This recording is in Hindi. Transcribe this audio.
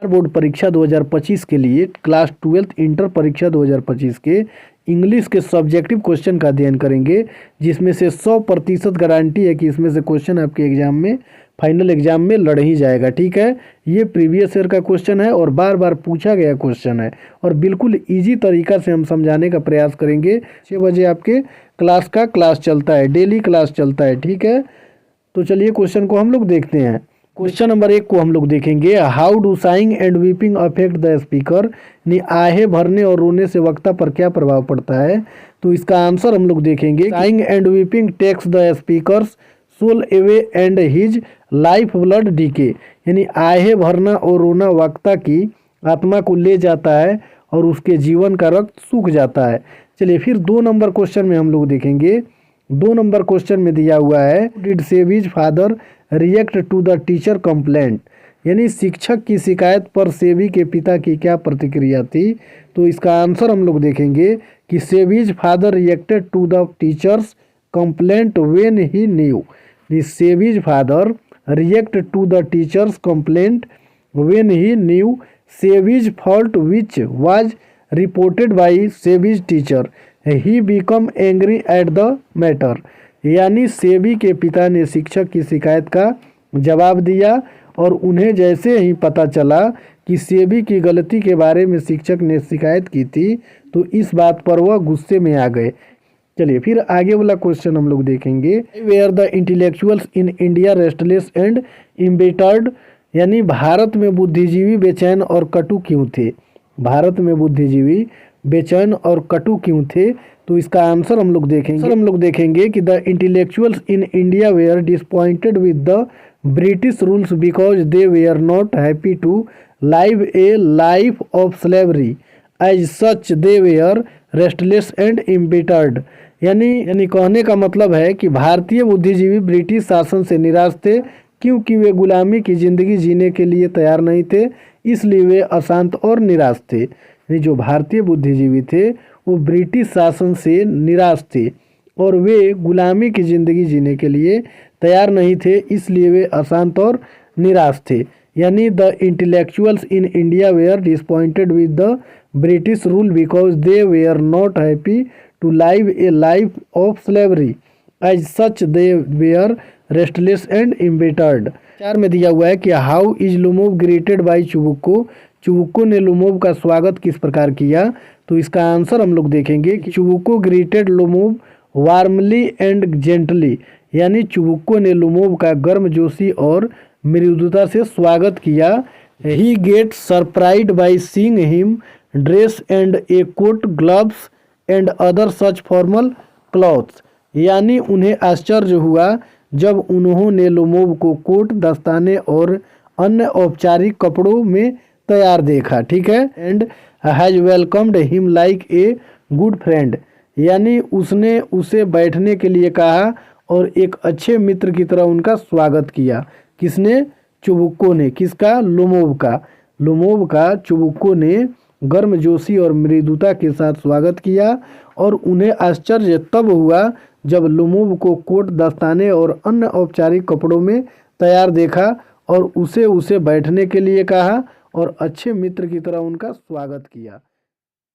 बोर्ड परीक्षा 2025 के लिए क्लास 12th इंटर परीक्षा 2025 के इंग्लिश के सब्जेक्टिव क्वेश्चन का अध्ययन करेंगे, जिसमें से 100% गारंटी है कि इसमें से क्वेश्चन आपके एग्जाम में, फाइनल एग्जाम में लड़ ही जाएगा। ठीक है, ये प्रीवियस ईयर का क्वेश्चन है और बार बार पूछा गया क्वेश्चन है और बिल्कुल ईजी तरीका से हम समझाने का प्रयास करेंगे। 6 बजे आपके क्लास चलता है, डेली क्लास चलता है। ठीक है, तो चलिए क्वेश्चन को हम लोग देखते हैं। क्वेश्चन नंबर 1 को हम लोग देखेंगे, how do saying and weeping affect the speaker. आहे भरने और रोने से वक्ता पर क्या प्रभाव पड़ता है। तो इसका आंसर हम लोग देखेंगे, sighing and weeping takes the speaker's soul away and his life blood decay. यानी आहे भरना और रोना वक्ता की आत्मा को ले जाता है और उसके जीवन का रक्त सूख जाता है। चलिए फिर 2 नंबर क्वेश्चन में हम लोग देखेंगे। 2 नंबर क्वेश्चन में दिया हुआ है, did Savi's father react to the teacher complaint. यानी शिक्षक की शिकायत पर सेवी के पिता की क्या प्रतिक्रिया थी। तो इसका आंसर हम लोग देखेंगे कि Savi's father reacted to the teacher's complaint when he knew. Savi's father react to the teacher's complaint when he knew Savi's fault which was reported by Savi's teacher he become angry at the matter. यानी सेवी के पिता ने शिक्षक की शिकायत का जवाब दिया और उन्हें जैसे ही पता चला कि सेवी की गलती के बारे में शिक्षक ने शिकायत की थी, तो इस बात पर वह गुस्से में आ गए। चलिए फिर आगे वाला क्वेश्चन हम लोग देखेंगे, were the intellectuals in India restless and embittered. यानी भारत में बुद्धिजीवी बेचैन और कटु क्यों थे। भारत में बुद्धिजीवी बेचैन और कटु क्यों थे। तो इसका आंसर हम लोग देखेंगे कि the intellectuals in India were disappointed with the British rules because they were not happy to live a life of slavery as such they were restless and embittered. यानी कहने का मतलब है कि भारतीय बुद्धिजीवी ब्रिटिश शासन से निराश थे क्योंकि वे गुलामी की ज़िंदगी जीने के लिए तैयार नहीं थे, इसलिए वे अशांत और निराश थे। जो भारतीय बुद्धिजीवी थे वो ब्रिटिश शासन से निराश थे और वे गुलामी की ज़िंदगी जीने के लिए तैयार नहीं थे, इसलिए वे अशांत और निराश थे। यानी the intellectuals in India were disappointed with the British rule because they were not happy to live a life of slavery as such they were restless and embittered. 4 में दिया हुआ है कि how is Lomov greeted by Chubukov. Chubukov ने लुमोव का स्वागत किस प्रकार किया। तो इसका आंसर हम लोग देखेंगे कि चुबुक्को ग्रीटेड लुमोव वार्मली एंड जेंटली। यानी चुबुक्को ने लुमोव का गर्मजोशी और मृदुता से स्वागत किया। He got surprised by seeing him dress and a coat gloves and other such formal clothes. यानी उन्हें आश्चर्य हुआ जब उन्होंने लुमोव को कोट, दस्ताने और अन्य औपचारिक कपड़ों में तैयार देखा। ठीक है, and has welcomed him like a good friend. यानी उसने उसे बैठने के लिए कहा और एक अच्छे मित्र की तरह उनका स्वागत किया। किसने? चुबुक्को ने। किसका? लुमोव का। लुमोव का चुबुक्को ने गर्मजोशी और मृदुता के साथ स्वागत किया और उन्हें आश्चर्य तब हुआ जब लुमोव को कोट, दस्ताने और अन्य औपचारिक कपड़ों में तैयार देखा और उसे बैठने के लिए कहा और अच्छे मित्र की तरह उनका स्वागत किया।